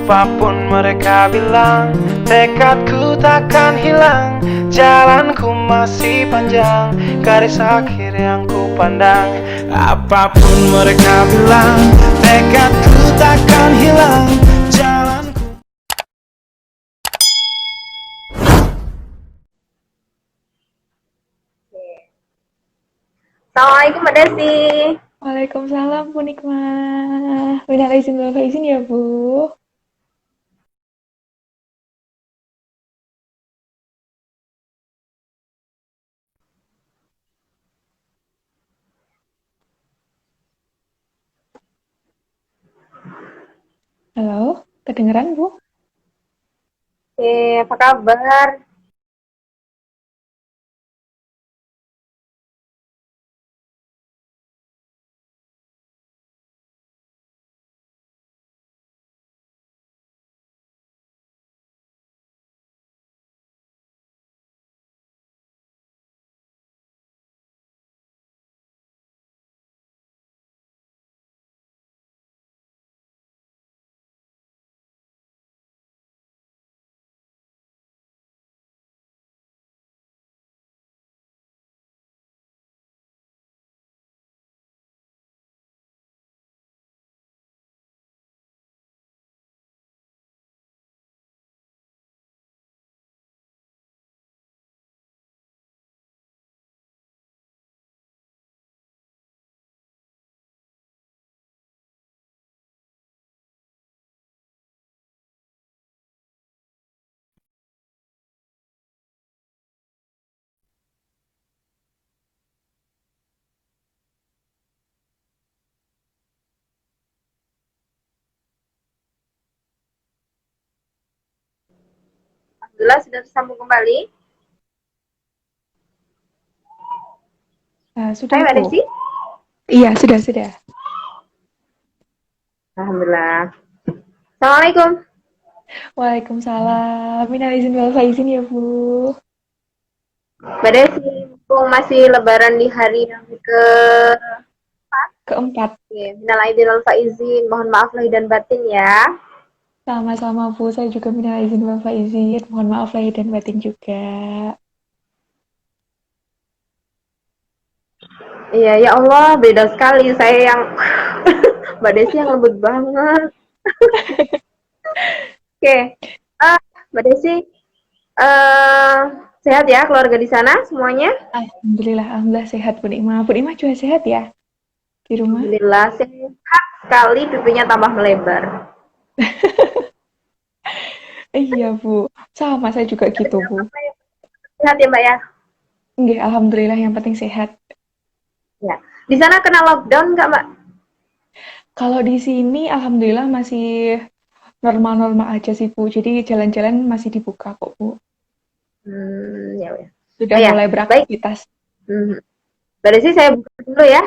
Apapun mereka bilang, tekadku takkan hilang. Jalanku masih panjang, garis akhir yang ku pandang. Apapun mereka bilang, tekadku takkan hilang. Jalanku. Assalamualaikum Mbak Desi. Waalaikumsalam Bu Nikmah. Minal izin wal faizin ya Bu. Halo, kedengeran Bu? Apa kabar? Alhamdulillah sudah tersambung kembali. Sudah Hai Mbak Bu. Desi. Iya, sudah. Alhamdulillah. Assalamualaikum. Waalaikumsalam. Minal izin wal faizin ya Bu. Mbak Desi, mumpung masih lebaran di hari yang ke Keempat. minal aidin wal faizin, mohon maaf lahir dan batin ya. Sama-sama Bu, saya juga minal izin wal faizin. Mohon maaf lahir dan batin juga. Iya, ya Allah, beda sekali saya yang Mbak Desi yang lembut banget. Oke, Mbak Desi, eh sehat ya keluarga di sana semuanya? Alhamdulillah sehat Bu Nikmah. Bu Nikmah juga sehat ya di rumah? Alhamdulillah sehat sekali, pipinya tambah melebar. Iya Bu, sama saya juga gitu Bu. Sehat ya Mbak ya? Nggih, alhamdulillah yang penting sehat. Ya. Di sana kena lockdown nggak Mbak? Kalau di sini alhamdulillah masih normal-normal aja sih Bu. Jadi jalan-jalan masih dibuka kok Bu. Ya, ya. Sudah Oh ya, mulai baik. beraktivitas. Mbak Desi saya buka dulu ya.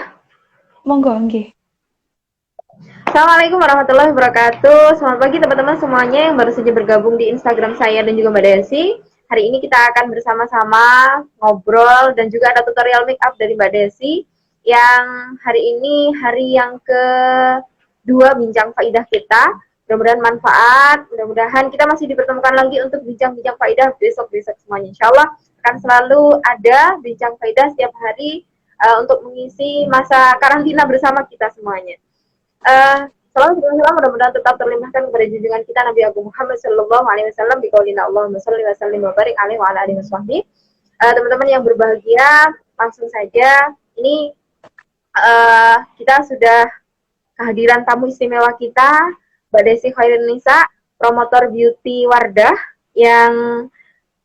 Monggo nggih. Assalamualaikum warahmatullahi wabarakatuh. Selamat pagi teman-teman semuanya yang baru saja bergabung di Instagram saya dan juga Mbak Desi. Hari ini kita akan bersama-sama ngobrol dan juga ada tutorial make up dari Mbak Desi yang hari ini hari yang kedua bincang faidah kita. Mudah-mudahan manfaat, mudah-mudahan kita masih dipertemukan lagi untuk bincang-bincang faidah besok-besok semuanya. Insya Allah akan selalu ada bincang faidah setiap hari untuk mengisi masa karantina bersama kita semuanya. Salam mudah-mudahan tetap terlimpahkan kepada junjungan kita Nabi Agung Muhammad Sallallahu Alaihi Wasallam di qaulina Allahumma shalli wa sallim wa barik alaihi wa ala alihi washabbihi. Teman-teman yang berbahagia, langsung saja ini kita sudah kehadiran tamu istimewa kita, Mbak Desi Khairin Nisa, promotor beauty Wardah yang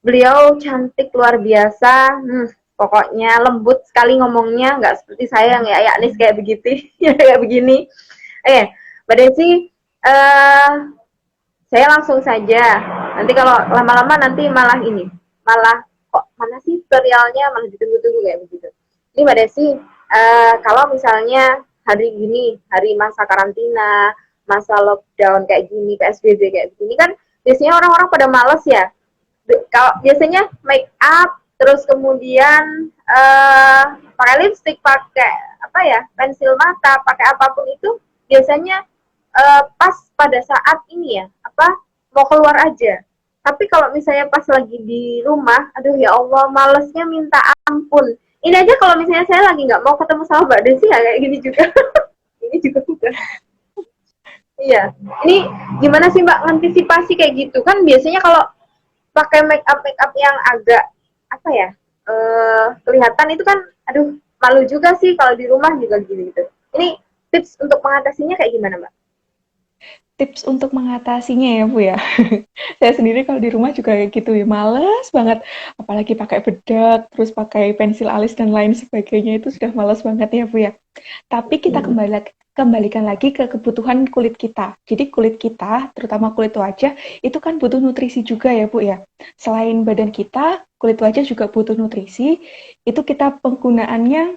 beliau cantik luar biasa. Pokoknya lembut sekali ngomongnya, nggak seperti saya yang ya nis kayak begitu, ya kayak begini. Mbak Desi, saya langsung saja. Nanti kalau lama-lama nanti malah kok mana sih tutorialnya malah ditunggu-tunggu kayak begitu. Ini Mbak Desi, kalau misalnya hari gini, hari masa karantina, masa lockdown kayak gini, PSBB kayak gini kan, biasanya orang-orang pada males ya. Kalau biasanya make up, terus kemudian pakai lipstick, pakai apa ya, pensil mata, pakai apapun itu biasanya pas pada saat ini ya, apa mau keluar aja. Tapi kalau misalnya pas lagi di rumah, aduh ya Allah, malesnya minta ampun. Ini aja kalau misalnya saya lagi nggak mau ketemu sama Mbak Desi ya kayak gini juga. Ini juga udah. Iya. Ini gimana sih Mbak antisipasi kayak gitu? Kan biasanya kalau pakai make up yang agak apa ya? Kelihatan itu kan aduh malu juga sih kalau di rumah juga gitu. Ini tips untuk mengatasinya kayak gimana, Mbak? Tips untuk mengatasinya ya Bu ya. Saya sendiri kalau di rumah juga kayak gitu ya, males banget. Apalagi pakai bedak, terus pakai pensil alis dan lain sebagainya itu sudah males banget ya Bu ya. Tapi kita kembalikan lagi ke kebutuhan kulit kita. Jadi kulit kita, terutama kulit wajah, itu kan butuh nutrisi juga ya Bu ya. Selain badan kita, kulit wajah juga butuh nutrisi. Itu kita penggunaannya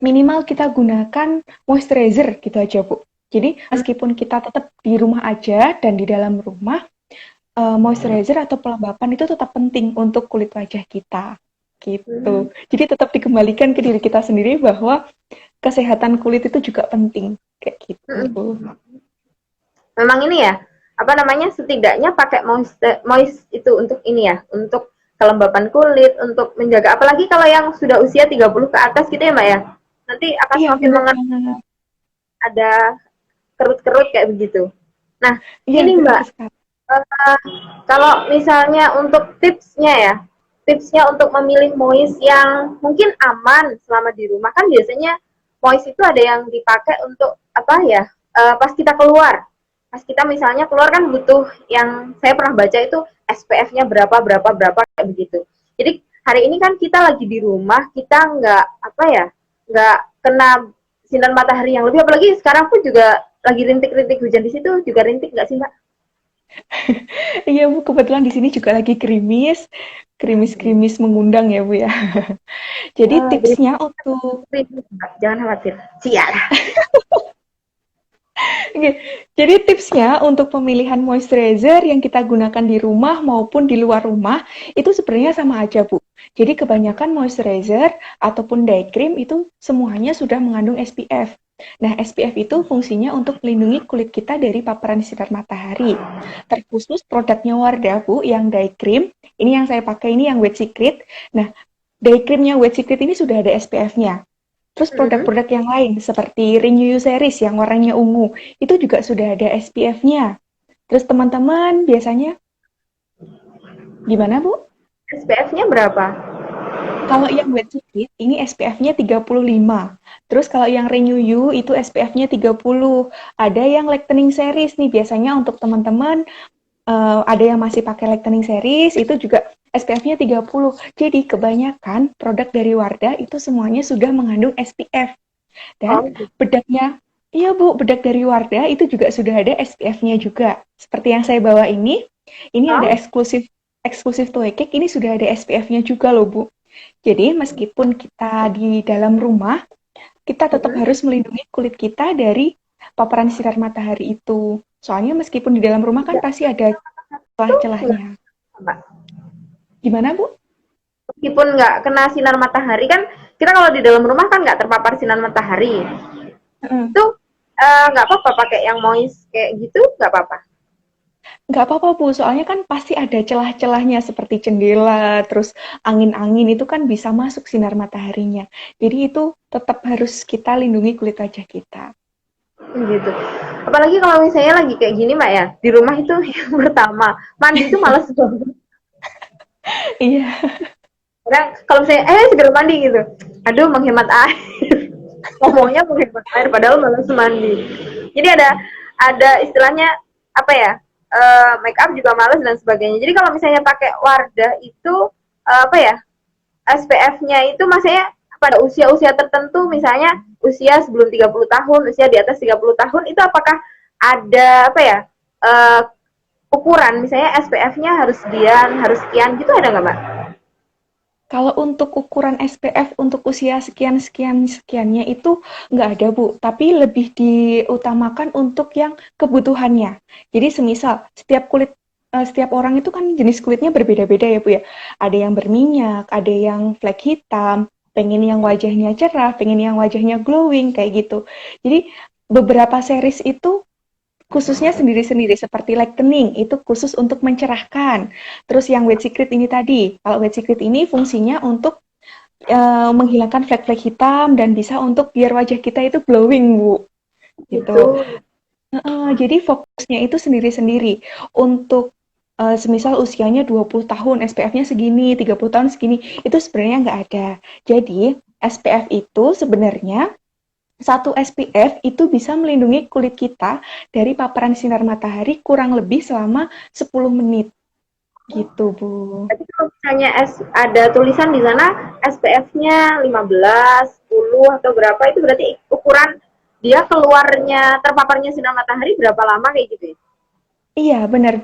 minimal kita gunakan moisturizer gitu aja Bu. Jadi meskipun kita tetap di rumah aja dan di dalam rumah, moisturizer atau pelembapan itu tetap penting untuk kulit wajah kita gitu. Jadi tetap dikembalikan ke diri kita sendiri bahwa kesehatan kulit itu juga penting kayak gitu. Memang ini ya, apa namanya, setidaknya pakai moist itu untuk ini ya, untuk kelembapan kulit, untuk menjaga, apalagi kalau yang sudah usia 30 ke atas gitu ya Mbak ya, nanti akan Iya semakin benar banget. ada kerut-kerut kayak begitu. Nah, Iya ini benar Mbak, sekali. kalau misalnya untuk tipsnya ya, tipsnya untuk memilih moist yang mungkin aman selama di rumah, kan biasanya moist itu ada yang dipakai untuk apa ya, pas kita keluar. Pas kita misalnya keluar kan butuh, yang saya pernah baca itu SPF-nya berapa kayak begitu. Jadi hari ini kan kita lagi di rumah, kita nggak apa ya, nggak kena sinar matahari yang lebih, apalagi sekarang pun juga lagi rintik-rintik hujan di situ juga rintik nggak sih Mbak? Iya Bu, kebetulan di sini juga lagi gerimis mengundang ya Bu ya. Jadi Jadi tipsnya untuk jangan khawatir. Sial. Oke, jadi tipsnya untuk pemilihan moisturizer yang kita gunakan di rumah maupun di luar rumah itu sebenarnya sama aja, Bu. Jadi kebanyakan moisturizer ataupun day cream itu semuanya sudah mengandung SPF. Nah, SPF itu fungsinya untuk melindungi kulit kita dari paparan sinar matahari. Terkhusus produknya Wardah, Bu, yang day cream. Ini yang saya pakai ini yang Wet Secret. Nah, day creamnya Wet Secret ini sudah ada SPF-nya. Terus produk-produk yang lain seperti Renew You Series yang warnanya ungu, itu juga sudah ada SPF-nya. Terus teman-teman biasanya gimana Bu? SPF-nya berapa? Kalau yang Wet Secret ini SPF-nya 35. Terus kalau yang Renew You itu SPF-nya 30. Ada yang Lightening Series nih biasanya untuk teman-teman ada yang masih pakai Lightening Series itu juga SPF-nya 30. Jadi kebanyakan produk dari Wardah itu semuanya sudah mengandung SPF. Dan bedaknya, iya Bu, bedak dari Wardah itu juga sudah ada SPF-nya juga. Seperti yang saya bawa ini ada eksklusif Toy Cake, ini sudah ada SPF-nya juga loh Bu. Jadi meskipun kita di dalam rumah, kita tetap harus melindungi kulit kita dari paparan sinar matahari itu. Soalnya meskipun di dalam rumah kan pasti ada celah-celahnya. Gimana Bu? Meskipun nggak kena sinar matahari kan, kita kalau di dalam rumah kan nggak terpapar sinar matahari. Itu nggak apa-apa pakai yang moist kayak gitu, nggak apa-apa. Nggak apa-apa Bu, soalnya kan pasti ada celah-celahnya seperti jendela, terus angin-angin itu kan bisa masuk sinar mataharinya. Jadi itu tetap harus kita lindungi kulit wajah kita. Gitu. Apalagi kalau misalnya lagi kayak gini Mbak ya, di rumah itu yang pertama, mandi itu males banget. Iya. Kadang kalau misalnya segera mandi gitu, aduh menghemat air. Ngomongnya menghemat air padahal males mandi. Jadi ada istilahnya apa ya, make up juga males dan sebagainya. Jadi kalau misalnya pakai Wardah itu apa ya, SPF-nya itu maksudnya pada usia-usia tertentu, misalnya usia sebelum 30 tahun, usia di atas 30 tahun, itu apakah ada apa ya, ukuran, misalnya SPF-nya harus sekian, harus sekian, gitu ada nggak Mbak? Kalau untuk ukuran SPF untuk usia sekiannya itu nggak ada Bu, tapi lebih diutamakan untuk yang kebutuhannya. Jadi semisal setiap orang itu kan jenis kulitnya berbeda-beda ya Bu ya. Ada yang berminyak, ada yang flek hitam, pengen yang wajahnya cerah, pengen yang wajahnya glowing kayak gitu. Jadi beberapa series itu khususnya sendiri-sendiri seperti lightening itu khusus untuk mencerahkan. Terus yang White Secret ini tadi, kalau White Secret ini fungsinya untuk menghilangkan flek-flek hitam dan bisa untuk biar wajah kita itu glowing, Bu. Gitu. Gitu. Jadi fokusnya itu sendiri-sendiri. Untuk semisal usianya 20 tahun, SPF-nya segini, 30 tahun segini, itu sebenarnya nggak ada. Jadi, SPF itu sebenarnya satu SPF itu bisa melindungi kulit kita dari paparan sinar matahari kurang lebih selama 10 menit. Gitu, Bu. Tapi kalau misalnya ada tulisan di sana SPF-nya 15, 10 atau berapa, itu berarti ukuran dia keluarnya terpaparnya sinar matahari berapa lama kayak gitu ya? Iya, benar.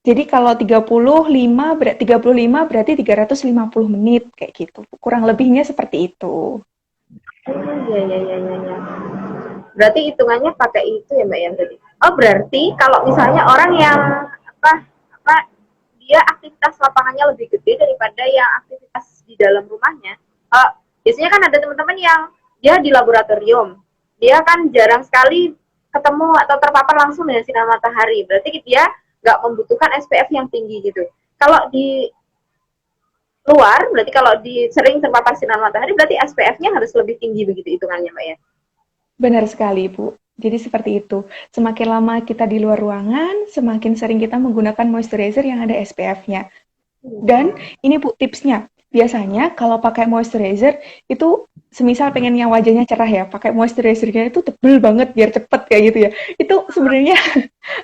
Jadi kalau 35 berarti 350 menit kayak gitu. Kurang lebihnya seperti itu. Iya. Berarti hitungannya pakai itu ya Mbak Yan tadi. Oh berarti kalau misalnya orang yang apa apa dia aktivitas lapangannya lebih gede daripada yang aktivitas di dalam rumahnya. Biasanya kan ada teman-teman yang dia di laboratorium, dia kan jarang sekali ketemu atau terpapar langsung dengan sinar matahari. Berarti dia nggak membutuhkan SPF yang tinggi gitu. Kalau di luar, berarti kalau di sering terpapar sinar matahari, berarti SPF-nya harus lebih tinggi begitu hitungannya, Mbak ya? Benar sekali, Bu. Jadi seperti itu. Semakin lama kita di luar ruangan, semakin sering kita menggunakan moisturizer yang ada SPF-nya. Dan ini Bu tipsnya. Biasanya kalau pakai moisturizer itu semisal pengen yang wajahnya cerah ya, pakai moisturizernya itu tebel banget biar cepet kayak gitu ya. Itu sebenarnya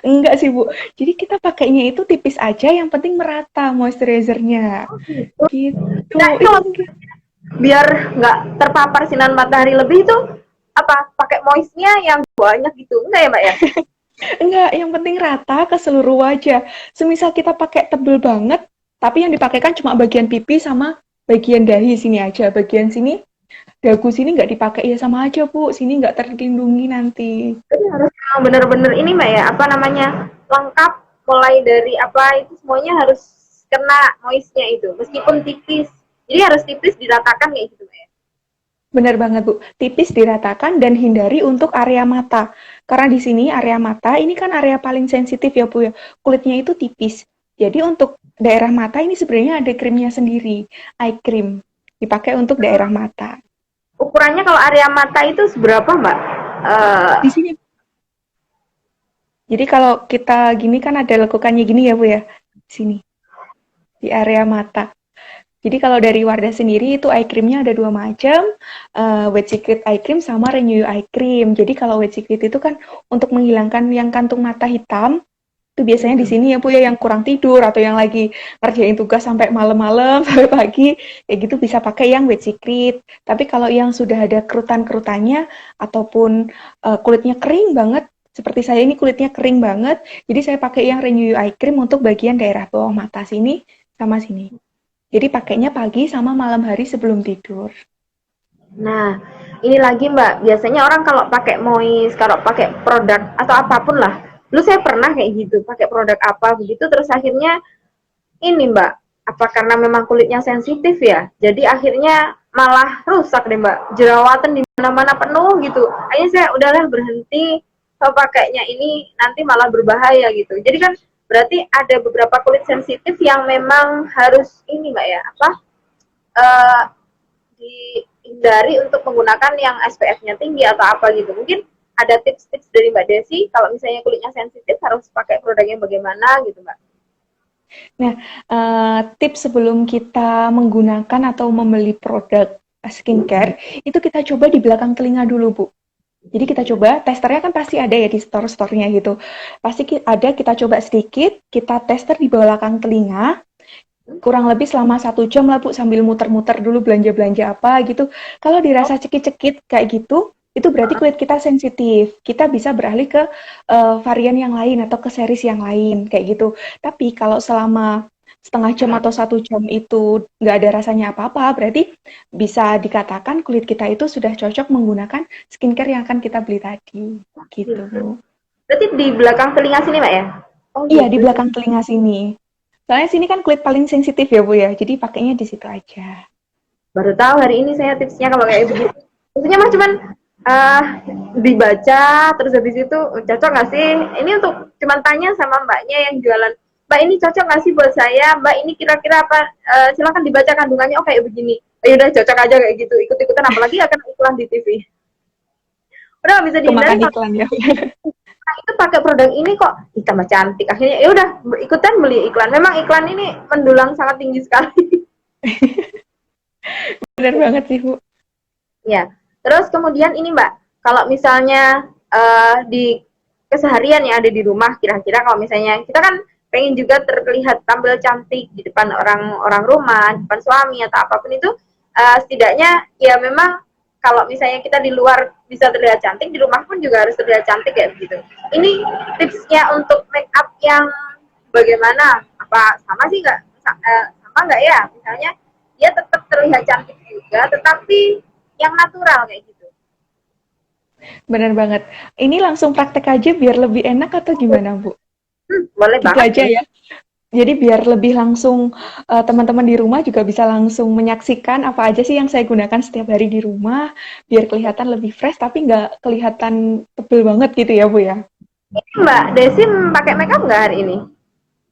enggak sih Bu. Jadi kita pakainya itu tipis aja, yang penting merata moisturizernya. Gitu. Nah, kalau biar nggak terpapar sinar matahari lebih itu apa pakai moistnya yang banyak gitu enggak ya Mbak ya? Enggak, yang penting rata ke seluruh wajah. Semisal kita pakai tebel banget, tapi yang dipakaikan cuma bagian pipi sama bagian dahi sini aja. Bagian sini, dagu sini nggak dipakai, ya sama aja Bu. Sini nggak terlindungi nanti. Jadi harus bener-bener ini Mbak ya, apa namanya, lengkap mulai dari apa itu semuanya harus kena moistnya itu, meskipun tipis. Jadi harus tipis diratakan kayak gitu Mbak ya. Benar banget Bu, tipis diratakan dan hindari untuk area mata. Karena di sini area mata ini kan area paling sensitif ya Bu ya. Kulitnya itu tipis. Jadi untuk daerah mata ini sebenarnya ada krimnya sendiri, eye cream. Dipakai untuk daerah mata. Ukurannya kalau area mata itu seberapa Mbak? Di sini. Jadi kalau kita gini kan ada lekukannya gini ya Bu ya. Di sini. Di area mata. Jadi kalau dari Wardah sendiri itu eye creamnya ada dua macam, White Secret eye cream sama Renew eye cream. Jadi kalau White Secret itu kan untuk menghilangkan yang kantung mata hitam, itu biasanya di sini ya Bu ya, yang kurang tidur atau yang lagi ngerjain tugas sampai malam-malam sampai pagi, kayak gitu bisa pakai yang White Secret. Tapi kalau yang sudah ada kerutan-kerutannya ataupun kulitnya kering banget, seperti saya ini kulitnya kering banget, jadi saya pakai yang Renew eye cream untuk bagian daerah bawah mata sini sama sini. Jadi pakainya pagi sama malam hari sebelum tidur. Nah, ini lagi Mbak, biasanya orang kalau pakai moist, kalau pakai produk atau apapun lah, dulu saya pernah kayak gitu, pakai produk apa begitu, terus akhirnya ini Mbak, apa karena memang kulitnya sensitif ya, jadi akhirnya malah rusak deh Mbak, jerawatan di mana-mana penuh gitu. Akhirnya saya udahlah berhenti, kalau pakainya ini nanti malah berbahaya gitu. Jadi kan berarti ada beberapa kulit sensitif yang memang harus ini Mbak ya, apa dihindari untuk menggunakan yang SPF-nya tinggi atau apa gitu. Mungkin ada tips-tips dari Mbak Desi kalau misalnya kulitnya sensitif harus pakai produk yang bagaimana gitu Mbak. Nah, tips sebelum kita menggunakan atau membeli produk skincare, itu kita coba di belakang telinga dulu, Bu. Jadi kita coba, testernya kan pasti ada ya di store-store-nya gitu. Pasti ada, kita coba sedikit, kita tester di belakang telinga, kurang lebih selama 1 jam lah Bu, sambil muter-muter dulu belanja-belanja apa gitu. Kalau dirasa cekit-cekit kayak gitu, itu berarti kulit kita sensitif. Kita bisa beralih ke varian yang lain atau ke series yang lain, kayak gitu. Tapi kalau selama setengah jam atau 1 jam itu nggak ada rasanya apa-apa, berarti bisa dikatakan kulit kita itu sudah cocok menggunakan skincare yang akan kita beli tadi. Gitu. Berarti di belakang telinga sini Mbak ya? Oh, iya, di belakang telinga sini. Soalnya sini kan kulit paling sensitif ya Bu ya, jadi pakainya di situ aja. Baru tahu hari ini saya tipsnya kalau kayak begitu. Maksudnya mah cuman eh dibaca, terus habis itu cocok nggak sih? Ini untuk cuman tanya sama mbaknya yang jualan. Mbak ini cocok nggak sih buat saya? Mbak ini kira-kira apa? Silakan dibaca kandungannya. Oh kayak begini. Ya udah cocok aja kayak gitu. Ikut-ikutan apalagi akan iklan di TV. Udah nggak bisa dihindari Kemakan kalau iklan ya. itu pakai produk ini kok ih, tambah cantik. Akhirnya ya udah ikutan beli iklan. Memang iklan ini mendulang sangat tinggi sekali. Bener banget sih, Bu. Ya. Terus kemudian ini Mbak, kalau misalnya di keseharian yang ada di rumah, kira-kira kalau misalnya kita kan pengen juga terlihat tampil cantik di depan orang-orang rumah, di depan suami atau apapun itu, setidaknya ya memang kalau misalnya kita di luar bisa terlihat cantik, di rumah pun juga harus terlihat cantik ya begitu. Ini tipsnya untuk make up yang bagaimana? Apa sama sih nggak? Sama nggak ya? Misalnya dia tetap terlihat cantik juga, tetapi yang natural kayak gitu. Bener banget. Ini langsung praktek aja biar lebih enak atau gimana, Bu? Boleh Gitu banget aja nih. ya. Jadi biar lebih langsung teman-teman di rumah juga bisa langsung menyaksikan apa aja sih yang saya gunakan setiap hari di rumah, biar kelihatan lebih fresh tapi nggak kelihatan tebel banget gitu ya, Bu ya. Ini Mbak Desi pakai makeup nggak hari ini?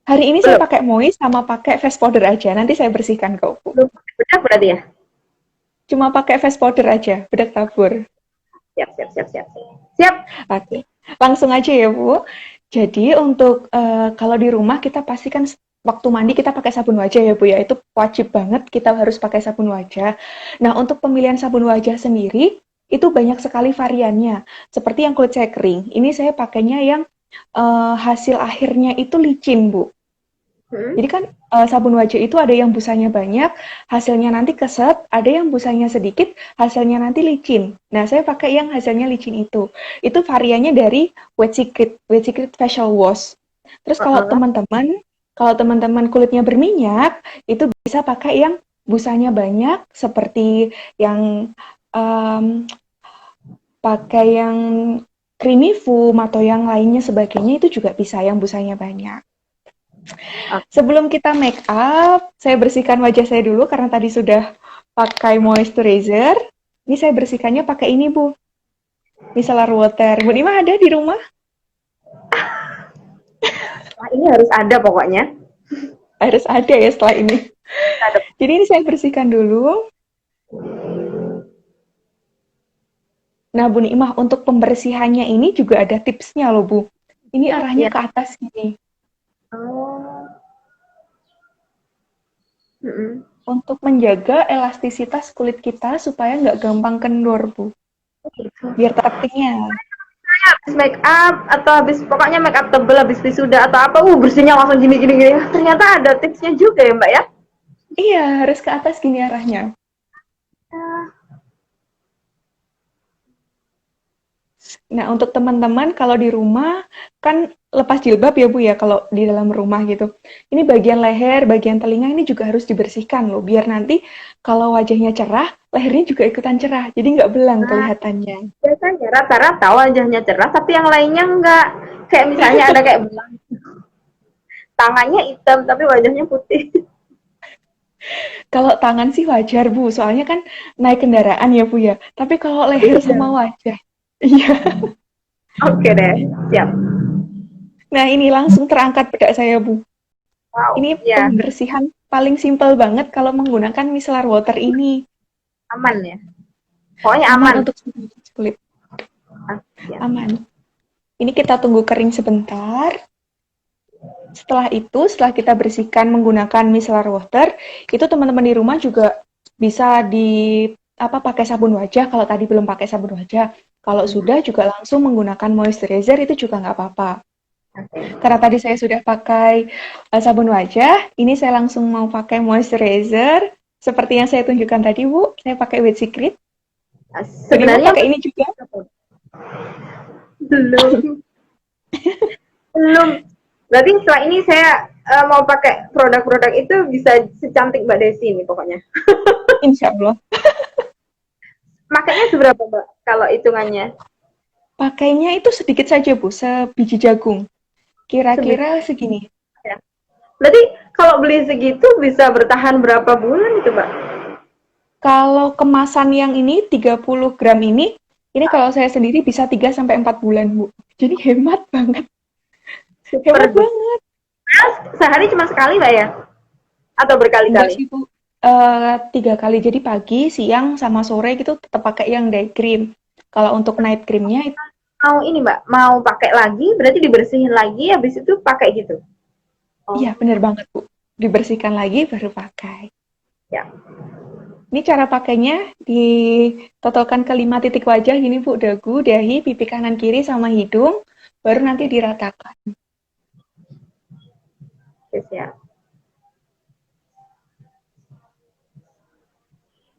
Hari ini saya Belum. pakai moist sama pakai face powder aja. Nanti saya bersihkan kok, Bu. Belum pakai bedak berarti ya? Cuma pakai face powder aja, bedak tabur. Siap, siap, siap, siap. Siap. Oke, langsung aja ya Bu. Jadi untuk kalau di rumah kita pastikan waktu mandi kita pakai sabun wajah ya Bu ya. Itu wajib banget kita harus pakai sabun wajah. Nah untuk pemilihan sabun wajah sendiri itu banyak sekali variannya. Seperti yang kulit saya kering, ini saya pakainya yang hasil akhirnya itu licin Bu. Hmm. Jadi kan sabun wajah itu ada yang busanya banyak, hasilnya nanti keset, ada yang busanya sedikit, hasilnya nanti licin. Nah, saya pakai yang hasilnya licin itu. Itu variannya dari Wet Secret Facial Wash. Terus kalau teman-teman kulitnya berminyak, itu bisa pakai yang busanya banyak, seperti yang em, pakai yang creamy foam atau yang lainnya sebagainya itu juga bisa yang busanya banyak. Sebelum kita make up, saya bersihkan wajah saya dulu karena tadi sudah pakai moisturizer. Ini saya bersihkannya pakai ini, Bu. Micellar water. Bu Nima ada di rumah? Wah, ini harus ada pokoknya. Harus ada ya setelah ini. Ada. Jadi ini saya bersihkan dulu. Nah, Bu Nimah, untuk pembersihannya ini juga ada tipsnya loh, Bu. Ini arahnya Ya. ke atas gini. Oh. Mm-mm. Untuk menjaga elastisitas kulit kita supaya nggak gampang kendor, Bu. Gitu. Biar tetap kenyal. Habis make up atau habis pokoknya make up tebel habis wisuda atau apa, bersihnya langsung gini. Ternyata ada tipsnya juga ya Mbak ya. Iya, harus ke atas gini arahnya. Nah, untuk teman-teman kalau di rumah kan lepas jilbab ya Bu ya kalau di dalam rumah gitu. Ini bagian leher, bagian telinga ini juga harus dibersihkan loh biar nanti kalau wajahnya cerah, lehernya juga ikutan cerah. Jadi nggak belang Nah, kelihatannya. biasanya rata-rata wajahnya cerah tapi yang lainnya enggak. Kayak misalnya ada kayak belang. Tangannya hitam tapi wajahnya putih. Kalau tangan sih wajar Bu, soalnya kan naik kendaraan ya Bu ya. Tapi kalau leher sama wajah, iya. Oke deh, siap. Nah, ini langsung terangkat bedak saya Bu. Wow, Ini ya pembersihan paling simpel banget kalau menggunakan micellar water ini. aman ya. Pokoknya Aman aman. untuk kulit. Ya. Aman. Ini kita tunggu kering sebentar. Setelah itu, setelah kita bersihkan menggunakan micellar water, itu teman-teman di rumah juga bisa pakai sabun wajah. Kalau tadi belum pakai sabun wajah, kalau sudah juga langsung menggunakan moisturizer itu juga nggak apa-apa. Karena tadi saya sudah pakai sabun wajah, ini saya langsung mau pakai moisturizer. Seperti yang saya tunjukkan tadi, Bu, saya pakai Wet Secret. Sebenarnya pakai ini juga. Belum. Belum. Berarti setelah ini saya mau pakai produk-produk itu bisa secantik Mbak Desi ini pokoknya. Insya Allah. Makanya seberapa Mbak kalau hitungannya? Pakainya itu sedikit saja, Bu, sebiji jagung. Kira-kira segini. Ya. Berarti kalau beli segitu bisa bertahan berapa bulan itu Mbak? Kalau kemasan yang ini 30 gram ini Ini kalau saya sendiri bisa 3 sampai 4 bulan, Bu. Jadi hemat banget. Super Hemat good. banget. Sehari cuma sekali Mbak ya? Atau Enggak berkali-kali? sih, Bu. 3 kali. Jadi pagi, siang, sama sore gitu tetap pakai yang day cream. Kalau untuk night creamnya itu Mau ini Mbak, mau pakai lagi, berarti dibersihin lagi, habis itu pakai gitu? iya Oh, bener banget, Bu. Dibersihkan lagi baru pakai. ya. Ini cara pakainya ditotolkan ke 5 titik wajah gini, Bu. Dagu, dahi, pipi kanan kiri sama hidung. Baru nanti diratakan. Oke, siap.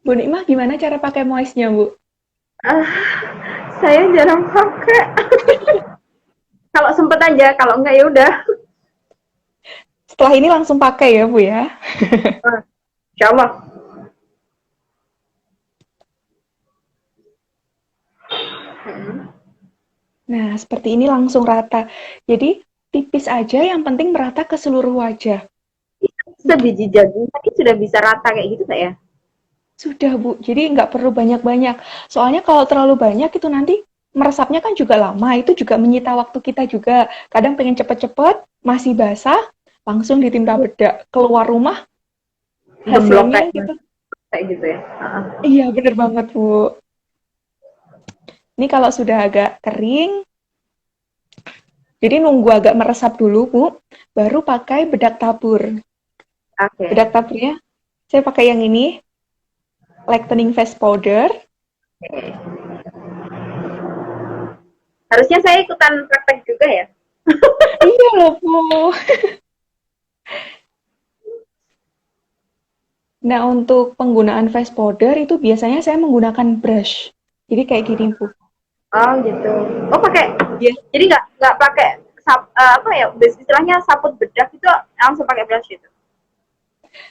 Bu Nikmah gimana cara pakai moistnya, Bu? Ah, saya jarang pakai. Kalau sempet aja, kalau enggak ya udah. Setelah ini langsung pakai ya, Bu ya. Ah, Insya Allah. Nah, seperti ini langsung rata. Jadi, tipis aja yang penting merata ke seluruh wajah. Sebiji jagung tadi sudah bisa rata kayak gitu nggak ya? Sudah, Bu. Jadi nggak perlu banyak-banyak. Soalnya kalau terlalu banyak itu nanti meresapnya kan juga lama. Itu juga menyita waktu kita juga. Kadang pengen cepet-cepet, masih basah, langsung ditimpa bedak. Keluar rumah, Gemblok hasilnya gitu. kayak gitu ya. Iya, bener banget, Bu. Ini kalau sudah agak kering, jadi nunggu agak meresap dulu, Bu. Baru pakai bedak tabur. Oke. Bedak taburnya, saya pakai yang ini, Lightening Face Powder. Harusnya saya ikutan praktek juga ya. Iya loh, Bu. Nah, untuk penggunaan face powder itu biasanya saya menggunakan brush. Jadi kayak gini, Bu. Oh gitu. Oh pakai. Ya. Jadi nggak pakai apa ya? Istilahnya saput bedak itu langsung pakai brush itu.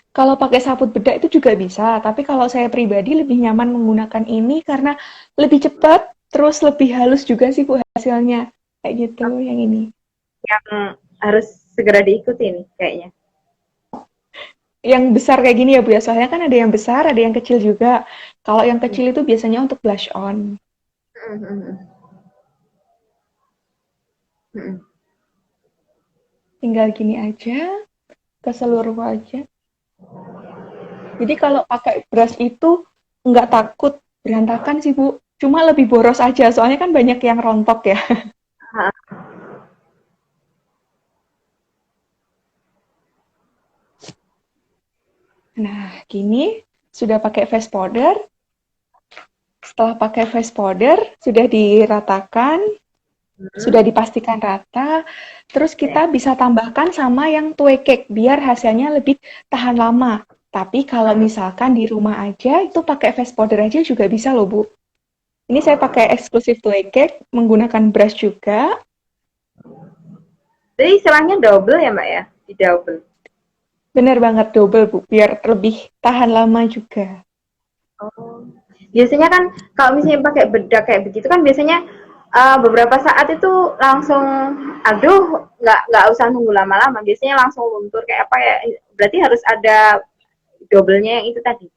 Kalau pakai sabut bedak itu juga bisa, tapi kalau saya pribadi lebih nyaman menggunakan ini karena lebih cepat, terus lebih halus juga sih, Bu, hasilnya. Kayak gitu, yang ini. Yang harus segera diikuti nih kayaknya. Yang besar kayak gini ya, Bu, ya. Soalnya kan ada yang besar, ada yang kecil juga. Kalau yang kecil itu biasanya untuk blush on. Tinggal gini aja, ke seluruh wajah. Jadi kalau pakai brush itu nggak takut berantakan sih, Bu. Cuma lebih boros aja, soalnya kan banyak yang rontok ya. Nah, gini sudah pakai face powder. Setelah pakai face powder, sudah diratakan, sudah dipastikan rata. Terus kita bisa tambahkan sama yang tue cake biar hasilnya lebih tahan lama. Tapi kalau misalkan di rumah aja, itu pakai face powder aja juga bisa loh, Bu. Ini saya pakai eksklusif tue cake, menggunakan brush juga. Jadi istilahnya double ya Mbak ya? Di double. Bener banget double, Bu, biar lebih tahan lama juga. Oh. Biasanya kan kalau misalnya pakai bedak kayak begitu kan biasanya beberapa saat itu langsung aduh nggak usah nunggu lama-lama biasanya langsung luntur kayak apa ya berarti harus ada doublenya yang itu tadi.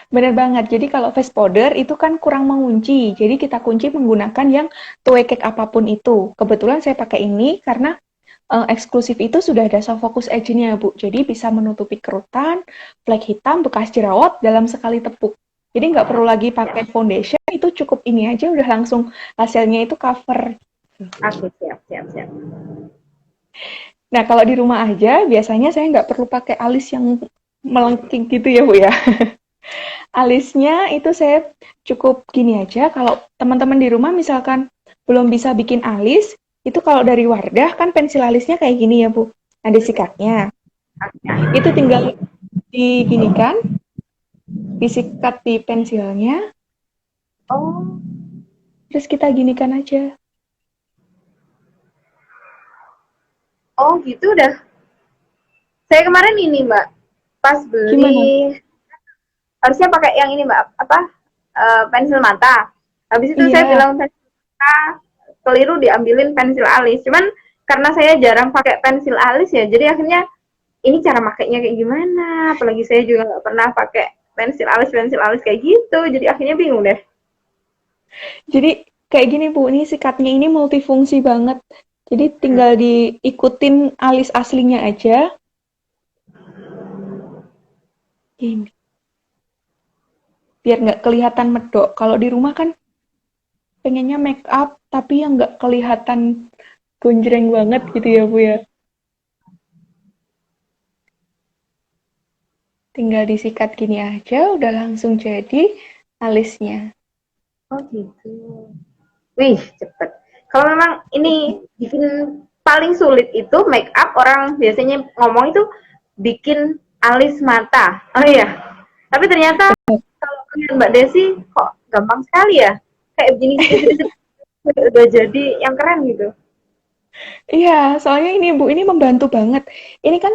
Bener banget. Jadi kalau face powder itu kan kurang mengunci. Jadi kita kunci menggunakan yang tue cake apapun itu. Kebetulan saya pakai ini karena eksklusif itu sudah ada soft focus edge-nya, Bu. Jadi bisa menutupi kerutan, flek hitam, bekas jerawat dalam sekali tepuk. Jadi nggak perlu lagi pakai foundation, itu cukup ini aja udah langsung hasilnya itu cover. Oke, siap. Nah, kalau di rumah aja, biasanya saya nggak perlu pakai alis yang melengking gitu ya, Bu ya. Alisnya itu saya cukup gini aja, kalau teman-teman di rumah misalkan belum bisa bikin alis, itu kalau dari Wardah kan pensil alisnya kayak gini ya, Bu. Ada sikatnya. Itu tinggal diginikan, disikat di pensilnya, Oh, terus kita ginikan aja. oh gitu udah. Saya kemarin ini Mbak, pas Gimana? beli harusnya pakai yang ini Mbak, apa pensil mata. Habis itu saya Iya, bilang pensil mata keliru diambilin pensil alis. Cuman karena saya jarang pakai pensil alis ya, jadi akhirnya ini cara makainya kayak gimana? Apalagi saya juga nggak pernah pakai pensil alis kayak gitu, jadi akhirnya bingung deh. Jadi kayak gini Bu, ini sikatnya ini multifungsi banget. Jadi Hmm. tinggal diikutin alis aslinya aja. Gini, biar nggak kelihatan medok. Kalau di rumah kan pengennya make up, tapi yang nggak kelihatan gonjreng banget gitu ya Bu ya. Tinggal disikat gini aja, udah langsung jadi alisnya. Oh gitu. Wih, cepet. Kalau memang ini bikin paling sulit itu make up, orang biasanya ngomong itu bikin alis mata. Oh iya. Tapi ternyata kalau kalian Mbak Desi kok gampang sekali ya. Kayak begini sedikit-sedikit udah jadi yang keren gitu. Iya, soalnya ini Bu, ini membantu banget. Ini kan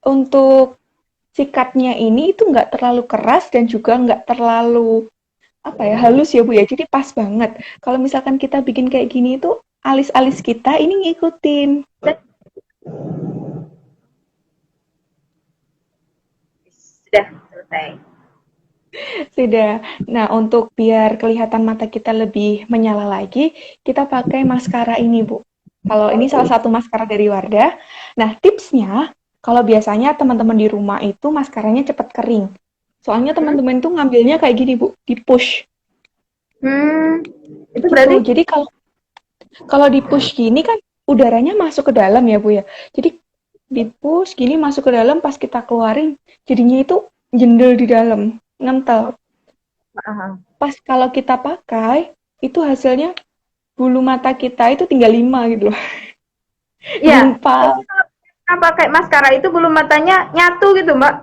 untuk sikatnya ini itu nggak terlalu keras dan juga nggak terlalu apa ya halus ya Bu ya. Jadi pas banget. Kalau misalkan kita bikin kayak gini itu alis-alis kita ini ngikutin. Sudah selesai. Sudah. Nah, untuk biar kelihatan mata kita lebih menyala lagi, kita pakai maskara ini, Bu. Kalau ini salah satu maskara dari Wardah. Nah, tipsnya, kalau biasanya teman-teman di rumah itu maskaranya cepat kering. Soalnya Hmm? teman-teman itu ngambilnya kayak gini, Bu, di push. Hmm, itu Gitu. berarti Jadi kalau kalau di push gini kan udaranya masuk ke dalam ya, Bu ya. Jadi di push gini masuk ke dalam pas kita keluarin, jadinya itu jendel di dalam, ngentel. Pas kalau kita pakai, itu hasilnya bulu mata kita itu tinggal 5 gitu loh. ya, Gumpal. kalau pakai maskara itu bulu matanya nyatu gitu, Mbak.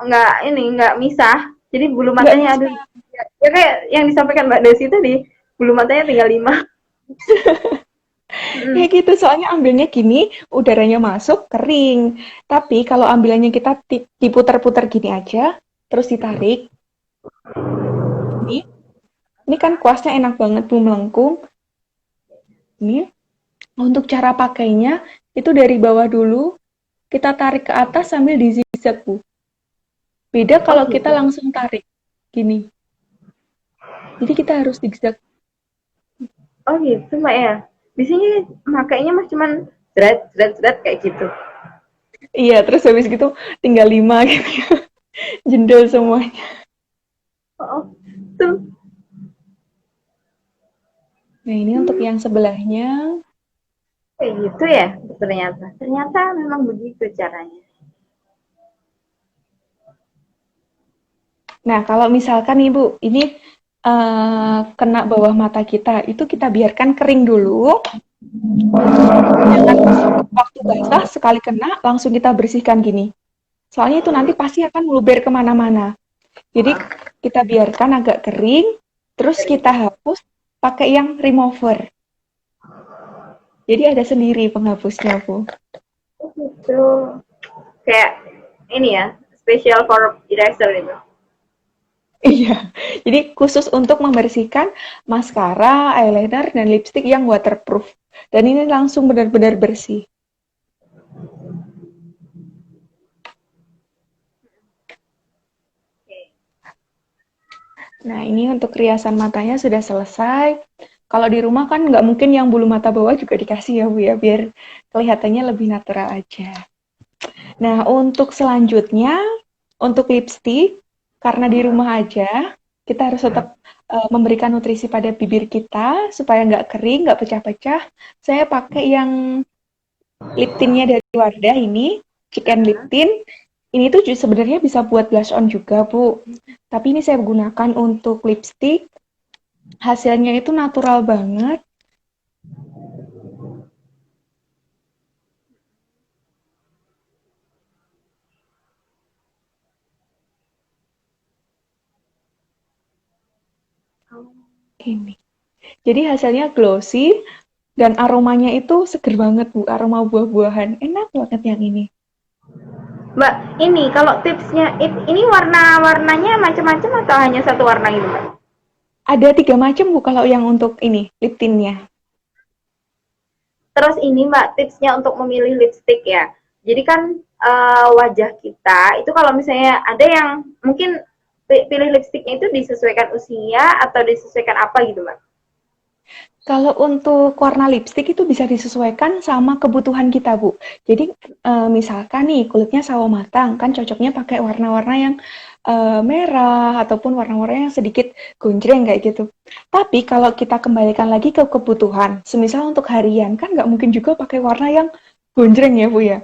Nggak misah. Jadi bulu Nggak matanya ada bisa. ya, ya kayak yang disampaikan Mbak Desi tadi, bulu matanya tinggal 5. Ya Mm. gitu, soalnya ambilnya gini, udaranya masuk, kering. Tapi kalau ambilannya kita diputar-putar gini aja, terus ditarik, ini, ini kan kuasnya enak banget, Bu, melengkung. Ini, untuk cara pakainya, itu dari bawah dulu, kita tarik ke atas sambil di zigzag, Bu. Beda Oh kalau kita gitu. langsung tarik, gini. Jadi kita harus zigzag. Oh gitu, Mbak ya. Di sini makainya mah cuman zret kayak gitu. Iya, terus habis gitu tinggal 5 gitu ya. Jendol semuanya. Oh, tuh. Nah, ini untuk yang sebelahnya. Kayak gitu ya ternyata. Ternyata memang begitu caranya. Nah, kalau misalkan nih Bu, ini kena bawah mata kita, itu kita biarkan kering dulu. Jangan waktu basah sekali kena langsung kita bersihkan gini. Soalnya itu nanti pasti akan meluber kemana-mana. Jadi kita biarkan agak kering, terus kita hapus pakai yang remover. Jadi ada sendiri penghapusnya Bu. Oh gitu. Kayak ini ya, special for eraser itu. Iya, jadi khusus untuk membersihkan maskara, eyeliner, dan lipstick yang waterproof. Dan ini langsung benar-benar bersih. Nah, ini untuk riasan matanya sudah selesai. Kalau di rumah kan nggak mungkin yang bulu mata bawah juga dikasih ya, Bu ya, biar kelihatannya lebih natural aja. Nah, untuk selanjutnya, untuk lipstick, karena di rumah aja, kita harus tetap memberikan nutrisi pada bibir kita supaya nggak kering, nggak pecah-pecah. Saya pakai yang lip tintnya dari Wardah ini, Chicken Lip Tint. Ini tuh sebenarnya bisa buat blush on juga, Bu. Tapi ini saya gunakan untuk lipstick. Hasilnya itu natural banget. Ini. Jadi hasilnya glossy dan aromanya itu seger banget, Bu. Aroma buah-buahan. Enak banget yang ini. Mbak, ini kalau tipsnya ini warna-warnanya macam-macam atau hanya satu warna gitu, Mbak? Ada 3 macam, Bu, kalau yang untuk ini, lip tintnya. Terus ini Mbak, tipsnya untuk memilih lipstick ya. Jadi kan wajah kita itu kalau misalnya ada yang mungkin pilih lipstiknya itu disesuaikan usia atau disesuaikan apa gitu, Mbak? Kalau untuk warna lipstik itu bisa disesuaikan sama kebutuhan kita, Bu. Jadi, misalkan nih kulitnya sawo matang, kan cocoknya pakai warna-warna yang merah ataupun warna-warna yang sedikit gonjreng kayak gitu. Tapi kalau kita kembalikan lagi ke kebutuhan, semisal untuk harian, kan nggak mungkin juga pakai warna yang gonjreng ya, Bu ya.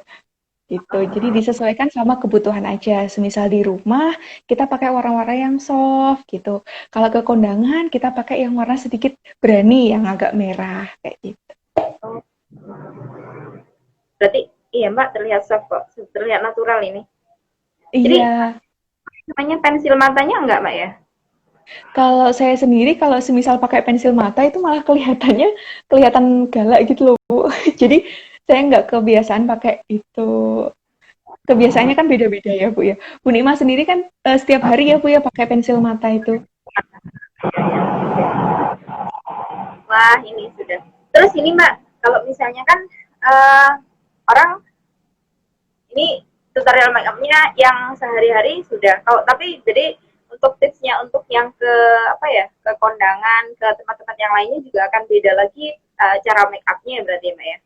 Gitu. Jadi disesuaikan sama kebutuhan aja. Semisal di rumah kita pakai warna-warna yang soft gitu. Kalau ke kondangan kita pakai yang warna sedikit berani yang agak merah kayak gitu. Berarti iya Mbak terlihat soft kok, terlihat natural ini. Jadi Iya. namanya pensil matanya enggak Mbak ya? Kalau saya sendiri kalau semisal pakai pensil mata itu malah kelihatannya kelihatan galak gitu loh, Bu. Jadi saya nggak kebiasaan pakai itu. Kebiasaannya kan beda-beda ya, Bu ya. Bu Nima sendiri kan setiap hari ya, Bu ya pakai pensil mata itu. Wah ini sudah. Terus ini Mbak, kalau misalnya kan uh, orang ini tutorial make upnya yang sehari-hari sudah. Kalau tapi jadi untuk tipsnya untuk yang ke apa ya ke kondangan ke tempat-tempat yang lainnya juga akan beda lagi cara make upnya berarti Mbak ya.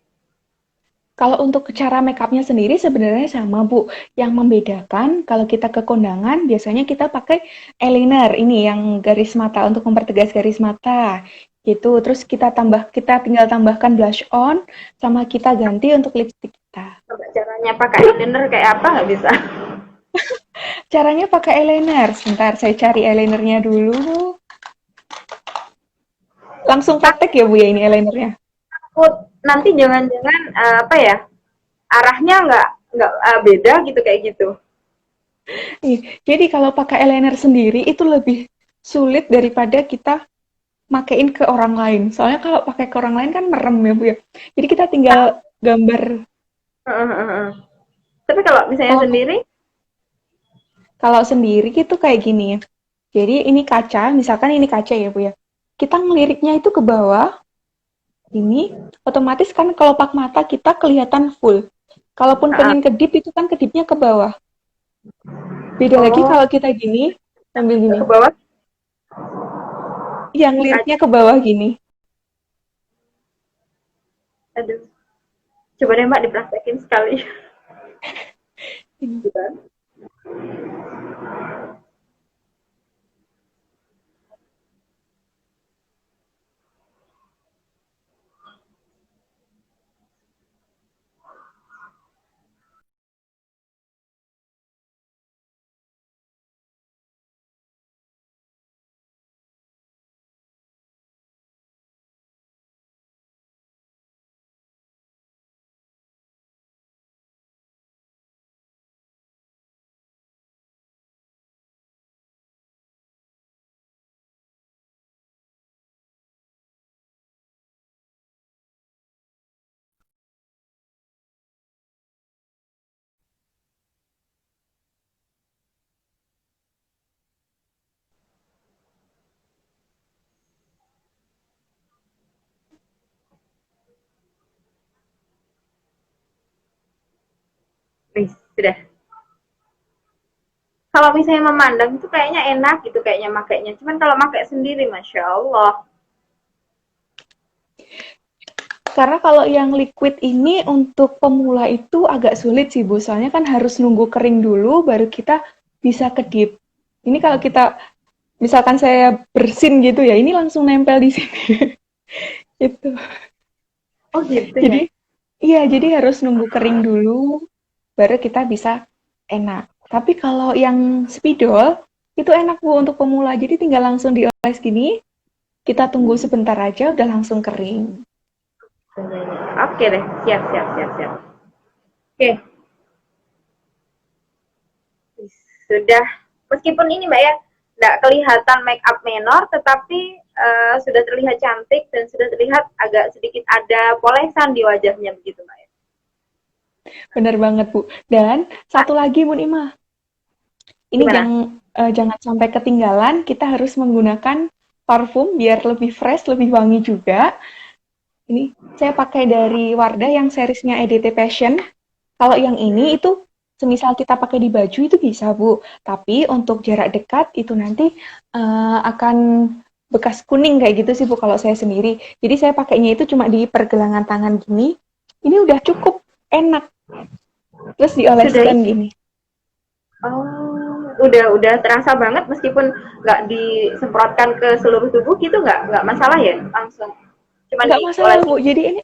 Kalau untuk cara make up-nya sendiri sebenarnya sama, Bu. Yang membedakan kalau kita ke kondangan biasanya kita pakai eyeliner ini yang garis mata untuk mempertegas garis mata. Gitu. Terus kita tinggal tambahkan blush on sama kita ganti untuk lipstick kita. Coba caranya pakai eyeliner kayak apa nggak bisa. Caranya pakai eyeliner. Sebentar saya cari eyelinernya dulu. Langsung praktek ya, Bu ya ini eyelinernya. Nanti jangan-jangan apa ya arahnya nggak beda gitu kayak gitu. Jadi kalau pakai eyeliner sendiri itu lebih sulit daripada kita makein ke orang lain. Soalnya kalau pakai ke orang lain kan merem ya, Bu ya. Jadi kita tinggal gambar. Tapi kalau misalnya sendiri? Kalau sendiri gitu kayak gini ya. Jadi ini kaca, misalkan ini kaca ya, Bu ya. Kita ngeliriknya itu ke bawah. Ini otomatis kan kelopak mata kita kelihatan full. Kalaupun pengen kedip itu kan kedipnya ke bawah. Beda lagi kalau kita gini, sambil gini. Ke bawah? Yang liriknya ke bawah gini. Aduh. Coba deh Mbak dipraktekin sekali. Wih, sudah. Kalau misalnya memandang itu kayaknya enak gitu kayaknya makainya. Cuman kalau makai sendiri, Masya Allah. Karena kalau yang liquid ini untuk pemula itu agak sulit sih, Bu. Soalnya kan harus nunggu kering dulu baru kita bisa kedip. Ini kalau kita, misalkan saya bersin gitu ya, ini langsung nempel di sini. Gitu. Oh gitu Jadi, ya? iya, jadi harus nunggu kering dulu baru kita bisa enak. Tapi kalau yang spidol, itu enak, Bu, untuk pemula. Jadi tinggal langsung dioles gini, kita tunggu sebentar aja udah langsung kering. Oke deh, siap, siap, siap, siap. Oke. Sudah, meskipun ini Mbak ya, nggak kelihatan make up menor, tetapi sudah terlihat cantik dan sudah terlihat agak sedikit ada polesan di wajahnya begitu Mbak ya. Bener banget, Bu. Dan satu lagi, Bu Nima. Ini jangan sampai ketinggalan, kita harus menggunakan parfum biar lebih fresh, lebih wangi juga. Ini saya pakai dari Wardah yang seriesnya EDT Passion. Kalau yang ini itu semisal kita pakai di baju itu bisa, Bu. Tapi untuk jarak dekat itu nanti akan bekas kuning kayak gitu sih, Bu, kalau saya sendiri. Jadi saya pakainya itu cuma di pergelangan tangan gini. Ini udah cukup enak. Terus Sudah dioleskan gini. udah terasa banget meskipun nggak disemprotkan ke seluruh tubuh gitu, nggak masalah ya, langsung cuman Nggak masalah, diolesin. Bu. Jadi ini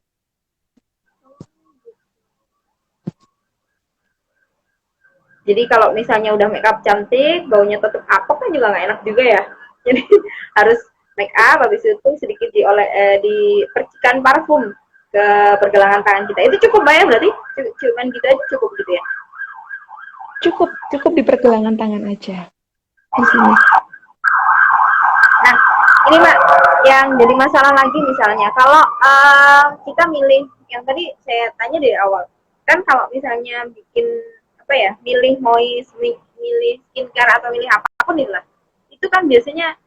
Jadi kalau misalnya udah make up cantik, baunya tetap apok kan juga nggak enak juga ya. Jadi harus make up, habis itu sedikit dipercikan parfum ke pergelangan tangan kita. Itu cukup banyak berarti? Cuman gitu aja cukup gitu ya? cukup di pergelangan tangan aja. Di sini. Nah, ini Mbak, yang jadi masalah lagi misalnya, kalau kita milih, yang tadi saya tanya dari awal, kan kalau misalnya bikin, apa ya, milih skincare atau milih apapun itulah, itu kan biasanya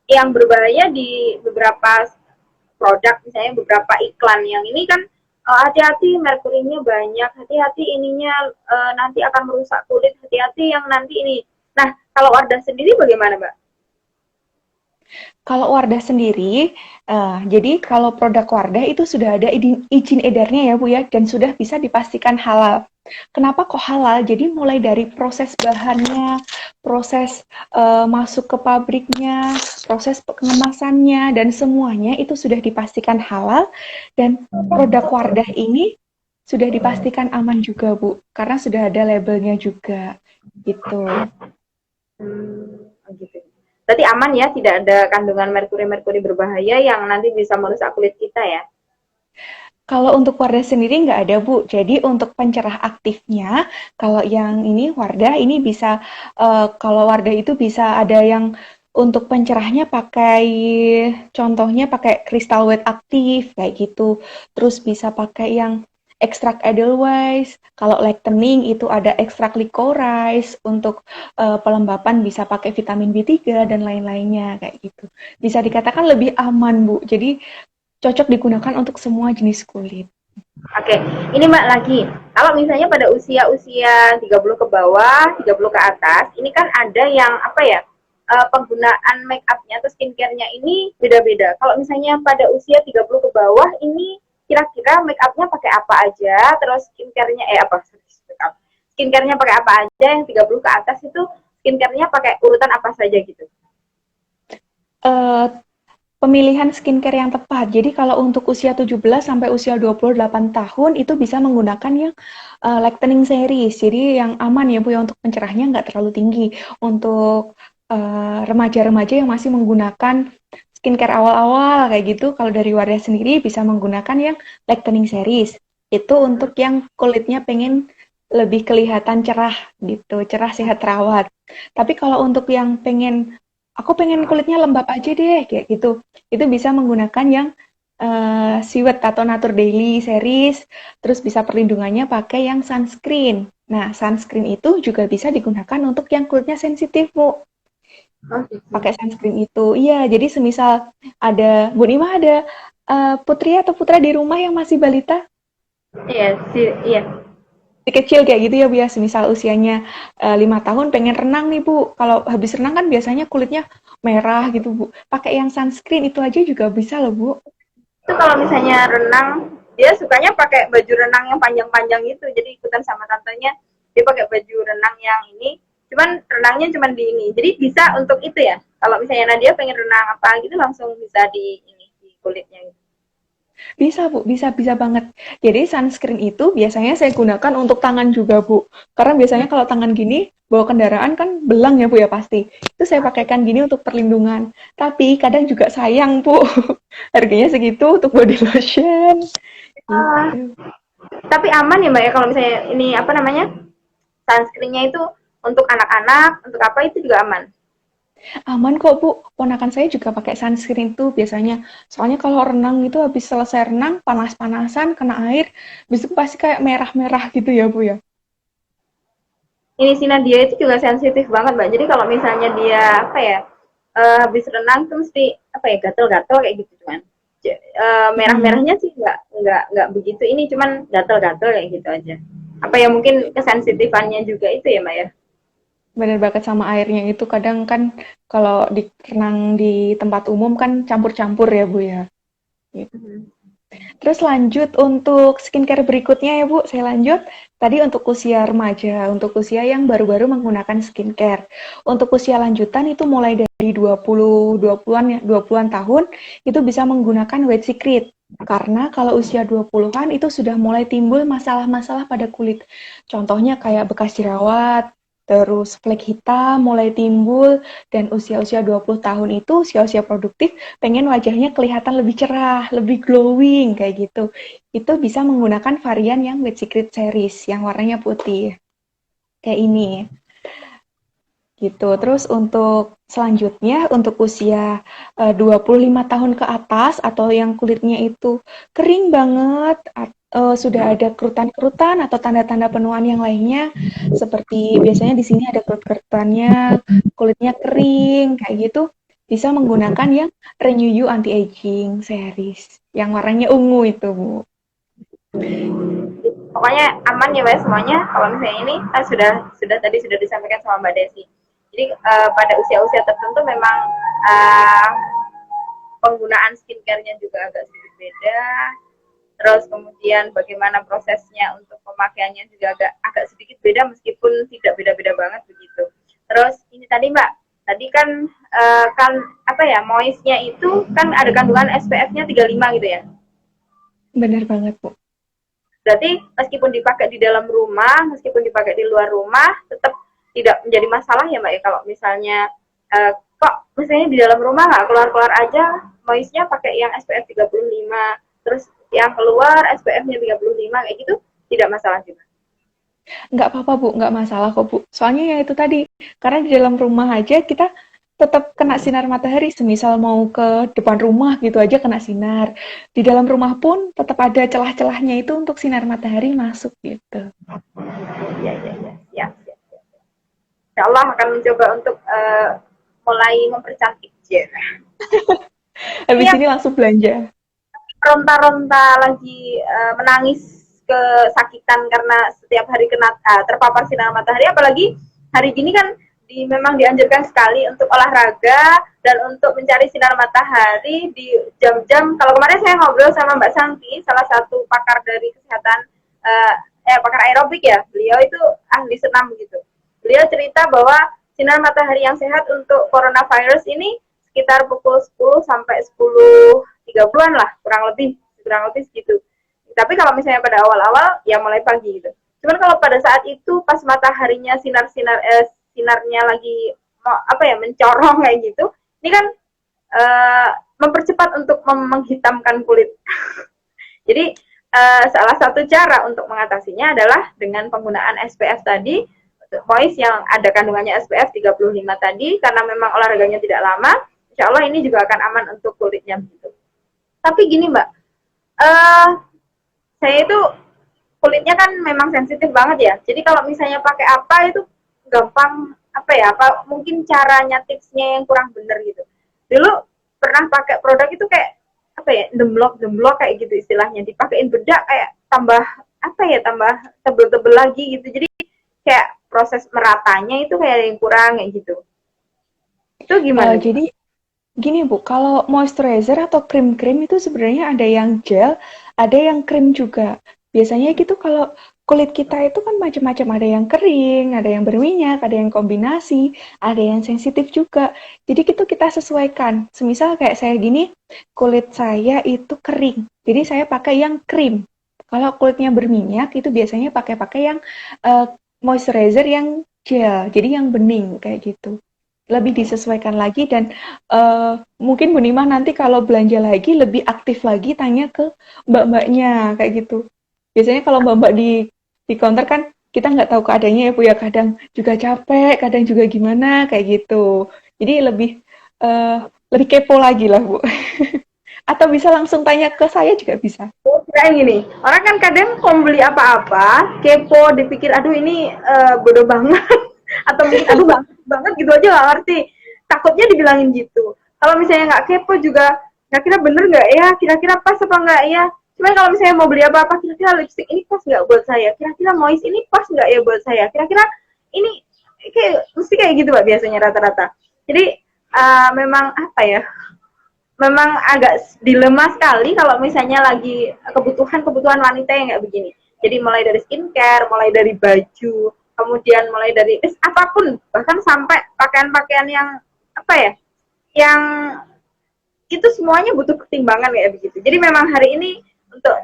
yang berbahaya di beberapa produk, misalnya beberapa iklan yang ini kan hati-hati merkurinya banyak, hati-hati ininya nanti akan merusak kulit, hati-hati yang nanti ini. Nah, kalau Wardah sendiri bagaimana, Mbak? Kalau Wardah sendiri, jadi kalau produk Wardah itu sudah ada izin edarnya ya Bu ya, dan sudah bisa dipastikan halal. Kenapa kok halal? Jadi mulai dari proses bahannya, proses masuk ke pabriknya, proses pengemasannya, dan semuanya itu sudah dipastikan halal, dan produk Wardah ini sudah dipastikan aman juga Bu, karena sudah ada labelnya juga, gitu. Gitu. Berarti aman ya, tidak ada kandungan merkuri-merkuri berbahaya yang nanti bisa merusak kulit kita ya? Kalau untuk Wardah sendiri nggak ada, Bu. Jadi untuk pencerah aktifnya, kalau yang ini Wardah ini bisa, kalau Wardah itu bisa ada yang untuk pencerahnya pakai, contohnya pakai Crystal White aktif kayak gitu. Terus bisa pakai yang ekstrak Edelweiss. Kalau lightening itu ada ekstrak licorice. Untuk pelembapan bisa pakai vitamin B3 dan lain-lainnya kayak gitu. Bisa dikatakan lebih aman, Bu. Jadi cocok digunakan untuk semua jenis kulit. Oke, ini Mbak lagi. Kalau misalnya pada usia-usia 30 ke bawah, 30 ke atas, ini kan ada yang apa ya? Penggunaan make up-nya atau skincare-nya ini beda-beda. Kalau misalnya pada usia 30 ke bawah ini kira-kira make up-nya pakai apa aja, terus skincare-nya skincare-nya pakai apa aja, yang 30 ke atas itu skincare-nya pakai urutan apa saja gitu. Uh, Pemilihan skincare yang tepat. Jadi kalau untuk usia 17 sampai usia 28 tahun itu bisa menggunakan yang lightening series. Jadi yang aman ya Bu ya, untuk pencerahnya nggak terlalu tinggi. Untuk remaja-remaja yang masih menggunakan skincare awal-awal kayak gitu, kalau dari Wardah sendiri bisa menggunakan yang lightening series. Itu untuk yang kulitnya pengen lebih kelihatan cerah gitu, cerah sehat terawat. Tapi kalau untuk yang aku pengen kulitnya lembab aja deh kayak gitu, itu bisa menggunakan yang Siwet atau Natur Daily series. Terus bisa perlindungannya pakai yang sunscreen. Nah, sunscreen itu juga bisa digunakan untuk yang kulitnya sensitif, Bu. Pakai sunscreen itu. Iya, jadi semisal ada Bu Nima ada putri atau putra di rumah yang masih balita, Iya, iya. masih kecil kayak gitu ya Bu ya, semisal usianya 5 tahun pengen renang nih Bu. Kalau habis renang kan biasanya kulitnya merah gitu Bu. Pakai yang sunscreen itu aja juga bisa loh Bu. Itu kalau misalnya renang, dia sukanya pakai baju renang yang panjang-panjang itu, jadi ikutan sama tantenya dia pakai baju renang yang ini, cuman renangnya cuman di ini, jadi bisa untuk itu ya, kalau misalnya Nadia pengen renang apa gitu langsung bisa di ini di kulitnya gitu. Bisa Bu, bisa banget. Jadi sunscreen itu biasanya saya gunakan untuk tangan juga Bu. Karena biasanya kalau tangan gini bawa kendaraan kan belang ya Bu ya pasti. Itu saya pakaikan gini untuk perlindungan. Tapi kadang juga sayang Bu. Harganya segitu untuk body lotion. Gitu. Tapi aman ya Mbak ya, kalau misalnya ini apa namanya, sunscreennya itu untuk anak-anak, untuk apa itu juga aman? Aman kok Bu. Ponakan saya juga pakai sunscreen tuh biasanya. Soalnya kalau renang itu habis selesai renang panas-panasan kena air, habis itu pasti kayak merah-merah gitu ya Bu ya. Ini si Nadia itu juga sensitif banget Mbak, jadi kalau misalnya dia apa ya, habis renang tuh mesti apa ya, gatel-gatel kayak gitu cuman. Hmm. Merah-merahnya sih nggak begitu ini, cuman gatel-gatel kayak gitu aja. apa ya, mungkin kesensitifannya juga itu ya Mbak ya. Bener banget sama airnya itu kadang kan kalau renang di tempat umum kan campur-campur ya Bu ya. Gitu. Mhm. Terus lanjut untuk skincare berikutnya ya Bu, saya lanjut. Tadi untuk usia remaja, untuk usia yang baru-baru menggunakan skincare. Untuk usia lanjutan itu mulai dari 20-an ya, 20-an tahun itu bisa menggunakan White Secret. Karena kalau usia 20-an itu sudah mulai timbul masalah-masalah pada kulit. Contohnya kayak bekas jerawat, terus flek hitam mulai timbul, dan usia-usia 20 tahun itu usia-usia produktif pengen wajahnya kelihatan lebih cerah, lebih glowing kayak gitu. Itu bisa menggunakan varian yang White Secret series yang warnanya putih. Kayak ini. Gitu. Terus untuk selanjutnya untuk usia 25 tahun ke atas atau yang kulitnya itu kering banget, sudah ada kerutan-kerutan atau tanda-tanda penuaan yang lainnya, seperti biasanya di sini ada kerut-kerutannya, kulitnya kering kayak gitu, bisa menggunakan yang Renew You Anti-Aging series yang warnanya ungu itu, Bu. Pokoknya aman ya Mbak semuanya. Kalau misalnya ini kan sudah tadi sudah disampaikan sama Mbak Desi. Jadi pada usia-usia tertentu memang uh, penggunaan skincare-nya juga agak sedikit beda. Terus kemudian bagaimana prosesnya untuk pemakaiannya juga agak sedikit beda meskipun tidak beda-beda banget begitu. Terus ini tadi Mbak, tadi kan kan apa ya, moistnya itu kan ada kandungan SPF-nya 35 gitu ya. Benar banget, Bu. Berarti meskipun dipakai di dalam rumah, meskipun dipakai di luar rumah, tetap tidak menjadi masalah ya Mbak ya, kalau misalnya kok misalnya di dalam rumah nggak keluar-keluar aja, moistnya pakai yang SPF 35, terus yang keluar SPF-nya 35 kayak gitu, tidak masalah juga. Nggak apa-apa Bu, nggak masalah kok Bu. Soalnya ya itu tadi, karena di dalam rumah aja kita tetap kena sinar matahari, semisal mau ke depan rumah gitu aja kena sinar. Di dalam rumah pun tetap ada celah-celahnya itu untuk sinar matahari masuk gitu. Ya, ya, ya, ya, ya. Insya Allah akan mencoba untuk mulai mempercantik ya. Habis Ini ini langsung belanja. ronta-ronta lagi menangis kesakitan karena setiap hari kena terpapar sinar matahari, apalagi hari gini kan memang dianjurkan sekali untuk olahraga dan untuk mencari sinar matahari di jam-jam. Kalau kemarin saya ngobrol sama Mbak Santi, salah satu pakar dari kesehatan, pakar aerobik ya, beliau itu ahli senam gitu. Beliau cerita bahwa sinar matahari yang sehat untuk coronavirus ini sekitar pukul 10 sampai 10.30-an lah, kurang lebih segitu. Tapi kalau misalnya pada awal-awal ya mulai pagi gitu. Cuman kalau pada saat itu pas mataharinya sinarnya lagi mencorong kayak gitu, ini kan mempercepat untuk menghitamkan kulit. Jadi salah satu cara untuk mengatasinya adalah dengan penggunaan SPF tadi, moist yang ada kandungannya SPF 35 tadi, karena memang olahraganya tidak lama, insya Allah ini juga akan aman untuk kulitnya gitu. Tapi gini Mbak, saya itu kulitnya kan memang sensitif banget ya. Jadi kalau misalnya pakai apa itu gampang mungkin caranya, tipsnya yang kurang bener gitu. Dulu pernah pakai produk itu kayak demblok kayak gitu istilahnya, dipakein bedak kayak tambah tebel-tebel lagi gitu. Jadi kayak proses meratanya itu kayak yang kurang kayak gitu. Itu gimana? Jadi gini Bu, kalau moisturizer atau krim-krim itu sebenarnya ada yang gel, ada yang krim juga. Biasanya gitu kalau kulit kita itu kan macam-macam, ada yang kering, ada yang berminyak, ada yang kombinasi, ada yang sensitif juga. Jadi itu kita sesuaikan. Semisal kayak saya gini, kulit saya itu kering, jadi saya pakai yang krim. Kalau kulitnya berminyak itu biasanya pakai yang moisturizer yang gel, jadi yang bening kayak gitu. Lebih disesuaikan lagi dan mungkin Bu Nima nanti kalau belanja lagi lebih aktif lagi tanya ke mbak-mbaknya kayak gitu. Biasanya kalau mbak-mbak di counter kan kita nggak tahu keadaannya ya Bu ya, kadang juga capek, kadang juga gimana kayak gitu. Jadi lebih kepo lagi lah Bu. Atau bisa langsung tanya ke saya juga bisa. Kayak gini, orang kan kadang mau beli apa-apa, kepo, dipikir aduh ini bodoh banget atau mungkin aduh banget gitu aja nggak ngerti, takutnya dibilangin gitu. Kalau misalnya nggak kepo juga, kira-kira bener nggak ya, kira-kira pas apa nggak ya, Cuman kalau misalnya mau beli apa-apa, kira-kira lipstick ini pas nggak buat saya, kira-kira moist ini pas nggak ya buat saya, kira-kira ini kayak mesti kayak gitu Mbak biasanya rata-rata. Jadi memang apa ya, memang agak dilema sekali kalau misalnya lagi kebutuhan wanita yang kayak begini. Jadi mulai dari skincare, mulai dari baju, kemudian mulai dari apapun, bahkan sampai pakaian-pakaian yang apa ya, yang itu semuanya butuh pertimbangan kayak begitu. Jadi memang hari ini untuk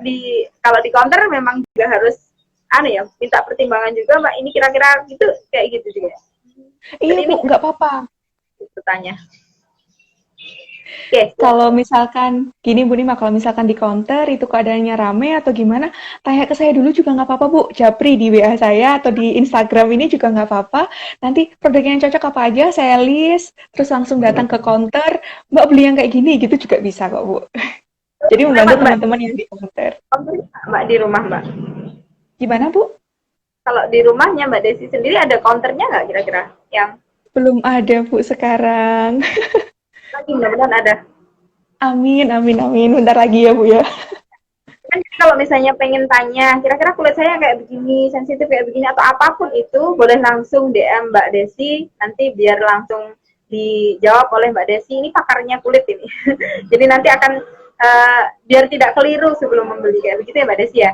kalau di counter memang juga harus minta pertimbangan juga Mbak, ini kira-kira gitu kayak gitu juga. Iya Bu, nggak apa-apa. Tanya. Oke. Kalau misalkan gini Bu Nima, kalau misalkan di counter itu keadaannya rame atau gimana, tanya ke saya dulu juga nggak apa-apa Bu. Japri di WA saya atau di Instagram ini juga nggak apa-apa. Nanti produknya yang cocok apa aja saya list, terus langsung datang ke counter. Mbak beli yang kayak gini gitu juga bisa kok Bu. Jadi membantu teman-teman yang di counter. Mbak di rumah Mbak. Gimana Bu? Kalau di rumahnya Mbak Desi sendiri ada counternya nggak kira-kira? Yang belum ada Bu sekarang. Lagi mudah-mudahan ada. Amin, amin, amin. Bentar lagi ya Bu ya. Kan kalau misalnya pengen tanya, kira-kira kulit saya kayak begini, sensitif kayak begini, atau apapun itu, boleh langsung DM Mbak Desi, nanti biar langsung dijawab oleh Mbak Desi. Ini pakarnya kulit ini. Jadi nanti akan biar tidak keliru sebelum membeli kayak begitu ya Mbak Desi ya.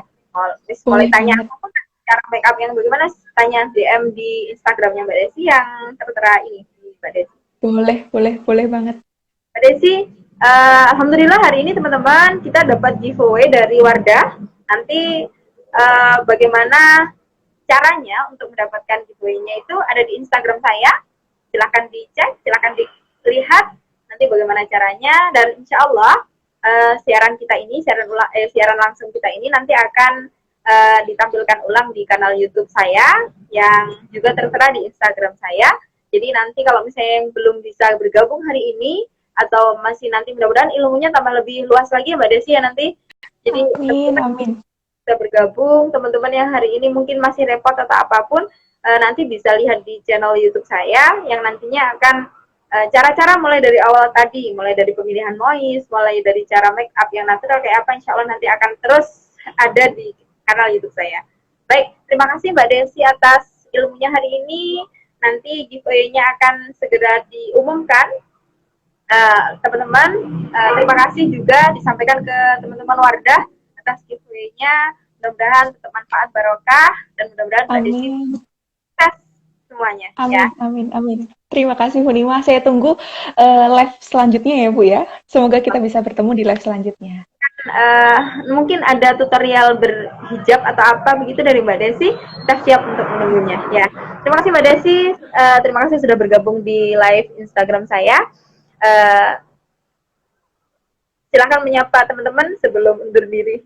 Boleh tanya apapun cara make up yang bagaimana, tanya DM di Instagramnya Mbak Desi yang tertera ini Mbak Desi. Boleh banget. Mbak Desi, alhamdulillah hari ini teman-teman kita dapat giveaway dari Wardah. Nanti bagaimana caranya untuk mendapatkan giveaway-nya itu ada di Instagram saya. Silahkan dicek, silahkan dilihat nanti bagaimana caranya, dan insya Allah siaran kita ini, siaran langsung kita ini nanti akan ditampilkan ulang di kanal YouTube saya yang juga tertera di Instagram saya. Jadi nanti kalau misalnya yang belum bisa bergabung hari ini atau masih nanti, mudah-mudahan ilmunya tambah lebih luas lagi ya Mbak Desi ya nanti. Jadi amin. Bisa bergabung, teman-teman yang hari ini mungkin masih repot atau apapun, nanti bisa lihat di channel YouTube saya yang nantinya akan cara-cara mulai dari awal tadi, mulai dari pemilihan noise, mulai dari cara make up yang natural kayak apa, insya Allah nanti akan terus ada di kanal YouTube saya. Baik, terima kasih Mbak Desi atas ilmunya hari ini. Nanti giveaway-nya akan segera diumumkan. Teman-teman, terima kasih juga disampaikan ke teman-teman Wardah atas giveaway-nya. Mudah-mudahan tetap manfaat barokah dan mudah-mudahan Mbak Desi sukses semuanya. Amin. Terima kasih Bu Nima. Saya tunggu live selanjutnya ya Bu ya. Semoga kita bisa bertemu di live selanjutnya. Mungkin ada tutorial berhijab atau apa begitu dari Mbak Desi, kita siap untuk menunggunya ya. Terima kasih Mbak Desi, terima kasih sudah bergabung di live Instagram saya. Silahkan menyapa teman-teman sebelum undur diri.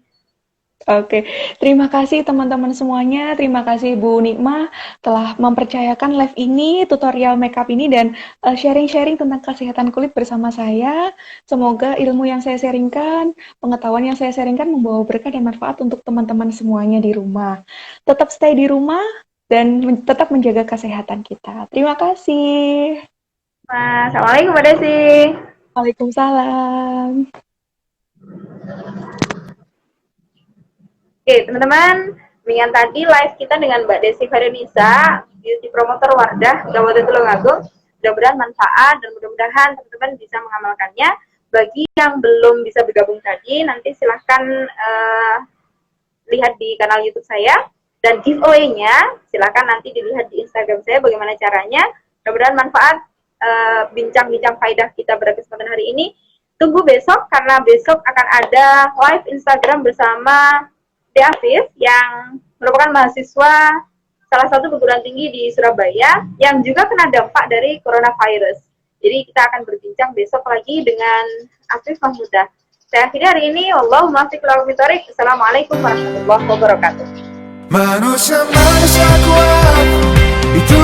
Oke, terima kasih teman-teman semuanya. Terima kasih Bu Nikma telah mempercayakan live ini, tutorial makeup ini, dan sharing-sharing tentang kesehatan kulit bersama saya. Semoga ilmu yang saya sharingkan, pengetahuan yang saya sharingkan membawa berkah dan manfaat untuk teman-teman semuanya di rumah. Tetap stay di rumah dan tetap menjaga kesehatan kita. Terima kasih. Assalamualaikum Mbak Desi. Waalaikumsalam. Oke teman-teman, demikian tadi live kita dengan Mbak Desi Varenisa, beauty promoter Wardah Kabupaten Tulungagung. Mudah-mudahan manfaat dan mudah-mudahan teman-teman bisa mengamalkannya. Bagi yang belum bisa bergabung tadi, nanti silahkan lihat di kanal YouTube saya, dan giveaway-nya silahkan nanti dilihat di Instagram saya bagaimana caranya. Mudah-mudahan manfaat bincang-bincang faedah kita pada kesempatan hari ini. Tunggu besok karena besok akan ada live Instagram bersama Afif yang merupakan mahasiswa salah satu perguruan tinggi di Surabaya yang juga kena dampak dari coronavirus. Jadi kita akan berbincang besok lagi dengan Afif Mahmudah. Saya akhiri hari ini. Allahumma fiq lahu bitarik. Assalamualaikum warahmatullahi wabarakatuh. Manusia kuat itu